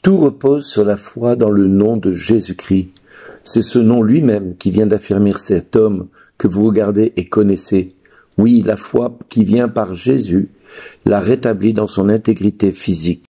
Tout repose sur la foi dans le nom de Jésus-Christ. C'est ce nom lui-même qui vient d'affirmer cet homme que vous regardez et connaissez. Oui, la foi qui vient par Jésus l'a rétabli dans son intégrité physique.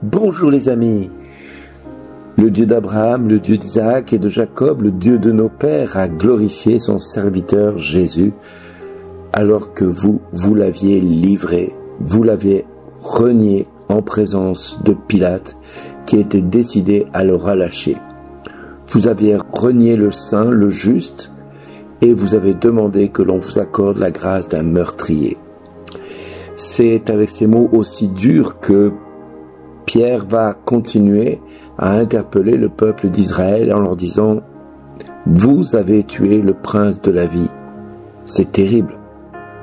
Bonjour les amis, le Dieu d'Abraham, le Dieu d'Isaac et de Jacob, le Dieu de nos pères a glorifié son serviteur Jésus alors que vous l'aviez livré, vous l'aviez renié en présence de Pilate qui était décidé à le relâcher. Vous aviez renié le saint, le juste et vous avez demandé que l'on vous accorde la grâce d'un meurtrier. C'est avec ces mots aussi durs que Pierre va continuer à interpeller le peuple d'Israël en leur disant « Vous avez tué le prince de la vie ». C'est terrible,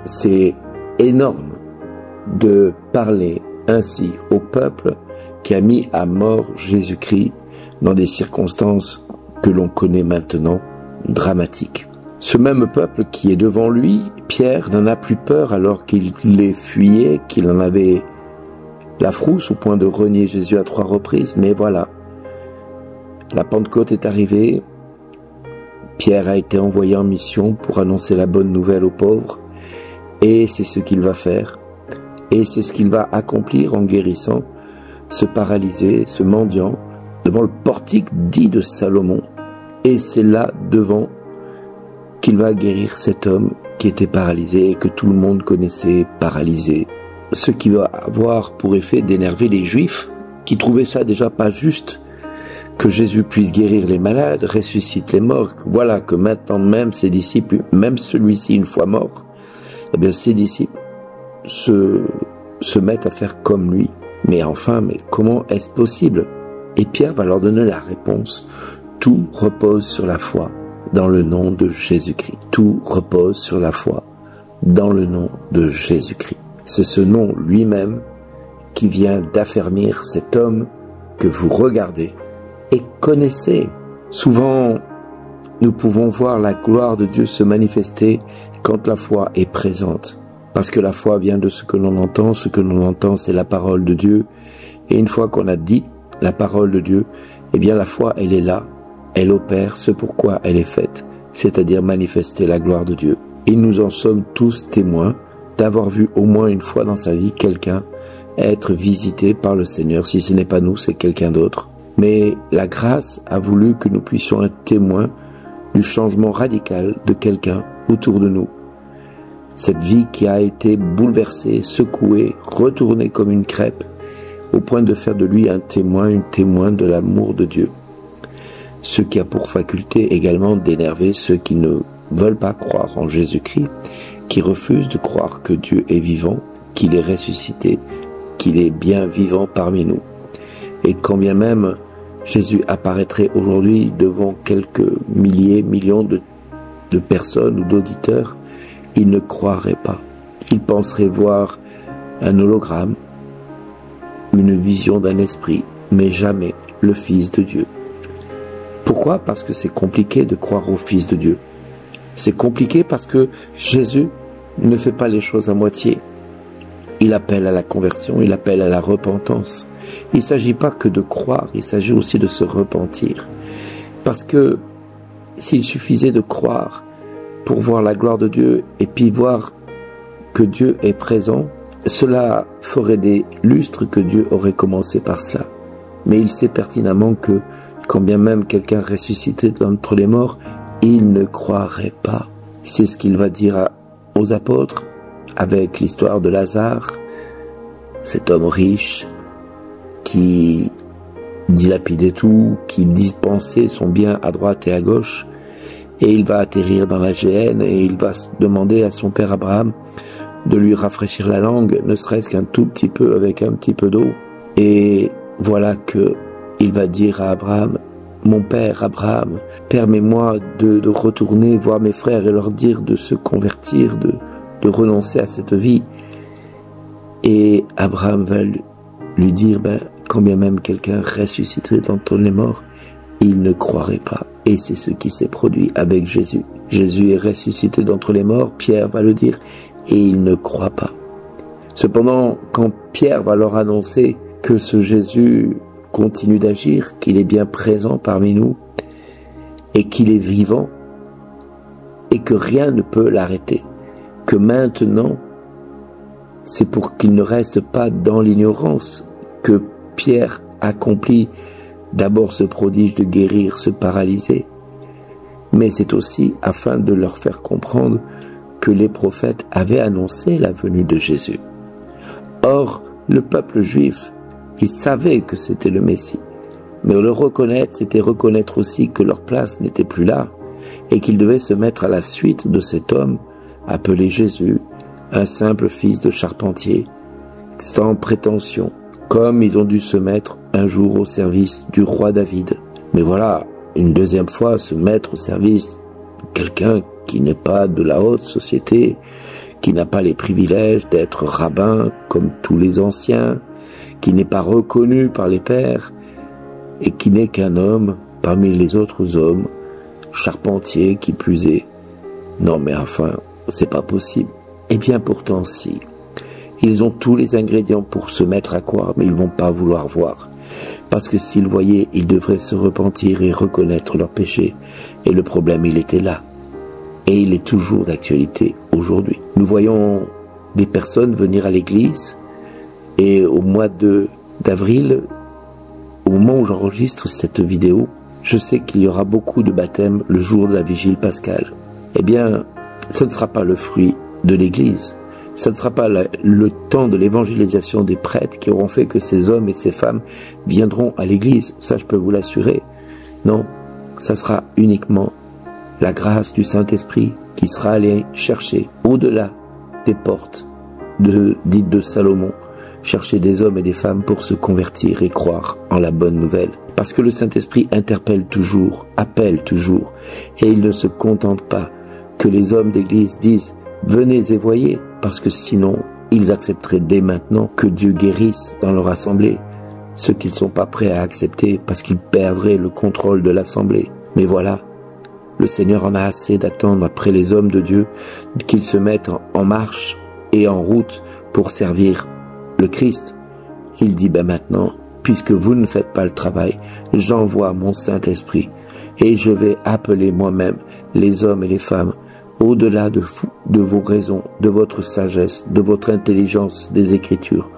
c'est énorme de parler ainsi au peuple qui a mis à mort Jésus-Christ dans des circonstances que l'on connaît maintenant, dramatiques. Ce même peuple qui est devant lui, Pierre n'en a plus peur alors qu'il les fuyait, qu'il en avait la frousse au point de renier Jésus à 3 reprises, mais voilà. La Pentecôte est arrivée, Pierre a été envoyé en mission pour annoncer la bonne nouvelle aux pauvres, et c'est ce qu'il va faire, et c'est ce qu'il va accomplir en guérissant ce paralysé, ce mendiant, devant le portique dit de Salomon, et c'est là devant qu'il va guérir cet homme qui était paralysé et que tout le monde connaissait paralysé. Ce qui va avoir pour effet d'énerver les Juifs, qui trouvaient ça déjà pas juste, que Jésus puisse guérir les malades, ressuscite les morts. Voilà que maintenant même ses disciples, même celui-ci une fois mort, eh bien ses disciples se mettent à faire comme lui. Mais enfin, mais comment est-ce possible? Et Pierre va leur donner la réponse. Tout repose sur la foi dans le nom de Jésus-Christ. Tout repose sur la foi dans le nom de Jésus-Christ. C'est ce nom lui-même qui vient d'affermir cet homme que vous regardez et connaissez. Souvent, nous pouvons voir la gloire de Dieu se manifester quand la foi est présente. Parce que la foi vient de ce que l'on entend. Ce que l'on entend, c'est la parole de Dieu. Et une fois qu'on a dit la parole de Dieu, eh bien la foi, elle est là. Elle opère ce pourquoi elle est faite, c'est-à-dire manifester la gloire de Dieu. Et nous en sommes tous témoins d'avoir vu au moins une fois dans sa vie quelqu'un être visité par le Seigneur. Si ce n'est pas nous, c'est quelqu'un d'autre. Mais la grâce a voulu que nous puissions être témoins du changement radical de quelqu'un autour de nous. Cette vie qui a été bouleversée, secouée, retournée comme une crêpe, au point de faire de lui un témoin, une témoin de l'amour de Dieu. Ce qui a pour faculté également d'énerver ceux qui ne veulent pas croire en Jésus-Christ, qui refusent de croire que Dieu est vivant, qu'il est ressuscité, qu'il est bien vivant parmi nous. Et quand bien même Jésus apparaîtrait aujourd'hui devant quelques milliers, millions de personnes ou d'auditeurs, ils ne croiraient pas. Ils penseraient voir un hologramme, une vision d'un esprit, mais jamais le Fils de Dieu. Pourquoi? Parce que c'est compliqué de croire au Fils de Dieu. C'est compliqué parce que Jésus ne fait pas les choses à moitié. Il appelle à la conversion, il appelle à la repentance. Il ne s'agit pas que de croire, il s'agit aussi de se repentir. Parce que s'il suffisait de croire pour voir la gloire de Dieu et puis voir que Dieu est présent, cela ferait des lustres que Dieu aurait commencé par cela. Mais il sait pertinemment que quand bien même quelqu'un ressuscité d'entre les morts, il ne croirait pas. C'est ce qu'il va dire aux apôtres avec l'histoire de Lazare, cet homme riche qui dilapidait tout, qui dispensait son bien à droite et à gauche, et il va atterrir dans la géhenne et il va demander à son père Abraham de lui rafraîchir la langue, ne serait-ce qu'un tout petit peu avec un petit peu d'eau. Et voilà que il va dire à Abraham, mon père Abraham, permets-moi de retourner voir mes frères et leur dire de se convertir, de renoncer à cette vie. Et Abraham va lui dire, quand bien même quelqu'un ressusciterait d'entre les morts, il ne croirait pas. Et c'est ce qui s'est produit avec Jésus. Jésus est ressuscité d'entre les morts, Pierre va le dire, et il ne croit pas. Cependant, quand Pierre va leur annoncer que ce Jésus continue d'agir, qu'il est bien présent parmi nous, et qu'il est vivant, et que rien ne peut l'arrêter, que maintenant, c'est pour qu'il ne reste pas dans l'ignorance que Pierre accomplit d'abord ce prodige de guérir ce paralysé, mais c'est aussi afin de leur faire comprendre que les prophètes avaient annoncé la venue de Jésus. Or, le peuple juif, il savait que c'était le Messie, mais le reconnaître, c'était reconnaître aussi que leur place n'était plus là, et qu'ils devaient se mettre à la suite de cet homme appelé Jésus, un simple fils de charpentier, sans prétention, comme ils ont dû se mettre un jour au service du roi David. Mais voilà, une deuxième fois, se mettre au service de quelqu'un qui n'est pas de la haute société, qui n'a pas les privilèges d'être rabbin comme tous les anciens, qui n'est pas reconnu par les pères, et qui n'est qu'un homme parmi les autres hommes, charpentier qui plus est. Non mais enfin, c'est pas possible. Eh bien pourtant si. Ils ont tous les ingrédients pour se mettre à croire, mais ils vont pas vouloir voir. Parce que s'ils voyaient, ils devraient se repentir et reconnaître leurs péchés. Et le problème, il était là. Et il est toujours d'actualité aujourd'hui. Nous voyons des personnes venir à l'église, et au mois d'avril, au moment où j'enregistre cette vidéo, je sais qu'il y aura beaucoup de baptêmes le jour de la vigile pascale. Eh bien, ce ne sera pas le fruit de l'église. Ce ne sera pas le temps de l'évangélisation des prêtres qui auront fait que ces hommes et ces femmes viendront à l'église. Ça, je peux vous l'assurer. Non, ça sera uniquement la grâce du Saint-Esprit qui sera allée chercher au-delà des portes dites de Salomon, chercher des hommes et des femmes pour se convertir et croire en la bonne nouvelle. Parce que le Saint-Esprit interpelle toujours, appelle toujours, et il ne se contente pas que les hommes d'église disent « Venez et voyez », parce que sinon, ils accepteraient dès maintenant que Dieu guérisse dans leur assemblée, ce qu'ils ne sont pas prêts à accepter parce qu'ils perdraient le contrôle de l'assemblée. Mais voilà, le Seigneur en a assez d'attendre après les hommes de Dieu qu'ils se mettent en marche et en route pour servir le Christ. Il dit, maintenant, puisque vous ne faites pas le travail, j'envoie mon Saint-Esprit et je vais appeler moi-même les hommes et les femmes au-delà de vos raisons, de votre sagesse, de votre intelligence des Écritures.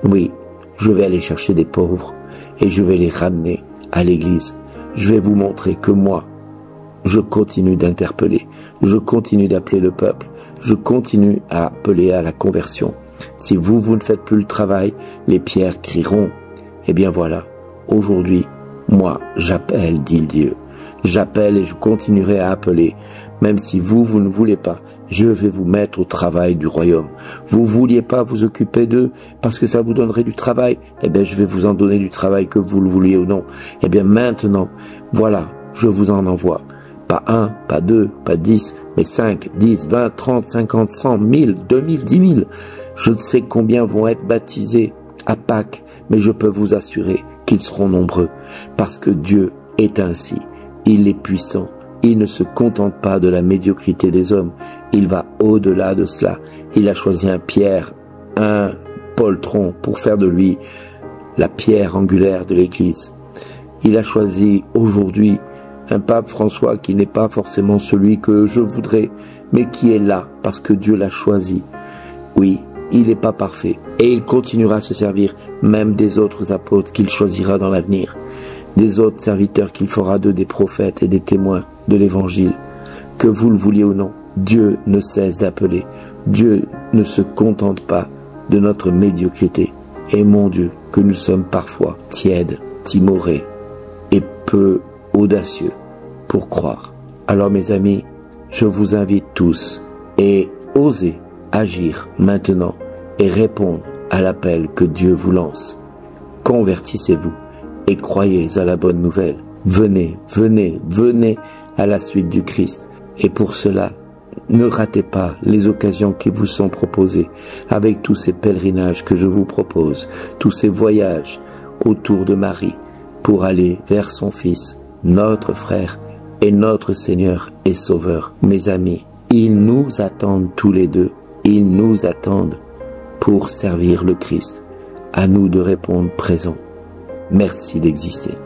Oui, je vais aller chercher des pauvres et je vais les ramener à l'église. Je vais vous montrer que moi, je continue d'interpeller, je continue d'appeler le peuple, je continue à appeler à la conversion. Si vous ne faites plus le travail, les pierres crieront. Eh bien voilà, aujourd'hui, moi, j'appelle, dit Dieu. J'appelle et je continuerai à appeler. Même si vous ne voulez pas, je vais vous mettre au travail du royaume. Vous ne vouliez pas vous occuper d'eux parce que ça vous donnerait du travail. Eh bien, je vais vous en donner du travail que vous le vouliez ou non. Eh bien, maintenant, voilà, je vous en envoie. Pas 1, pas 2, pas 10, mais 5, 10, 20, 30, 50, 100, 1000, 2000, 10 000. Je ne sais combien vont être baptisés à Pâques, mais je peux vous assurer qu'ils seront nombreux. Parce que Dieu est ainsi. Il est puissant. Il ne se contente pas de la médiocrité des hommes. Il va au-delà de cela. Il a choisi un Pierre, un poltron pour faire de lui la pierre angulaire de l'Église. Il a choisi aujourd'hui un pape François qui n'est pas forcément celui que je voudrais, mais qui est là parce que Dieu l'a choisi. Oui, il n'est pas parfait et il continuera à se servir même des autres apôtres qu'il choisira dans l'avenir, des autres serviteurs qu'il fera d'eux des prophètes et des témoins de l'Évangile. Que vous le vouliez ou non, Dieu ne cesse d'appeler. Dieu ne se contente pas de notre médiocrité. Et mon Dieu, que nous sommes parfois tièdes, timorés et peu audacieux pour croire. Alors mes amis, je vous invite tous et osez agir maintenant et répondre à l'appel que Dieu vous lance. Convertissez-vous et croyez à la bonne nouvelle. Venez, venez, venez à la suite du Christ. Et pour cela, ne ratez pas les occasions qui vous sont proposées avec tous ces pèlerinages que je vous propose, tous ces voyages autour de Marie pour aller vers son Fils, notre frère et notre Seigneur et Sauveur. Mes amis, ils nous attendent tous les deux, ils nous attendent pour servir le Christ. À nous de répondre présent. Merci d'exister.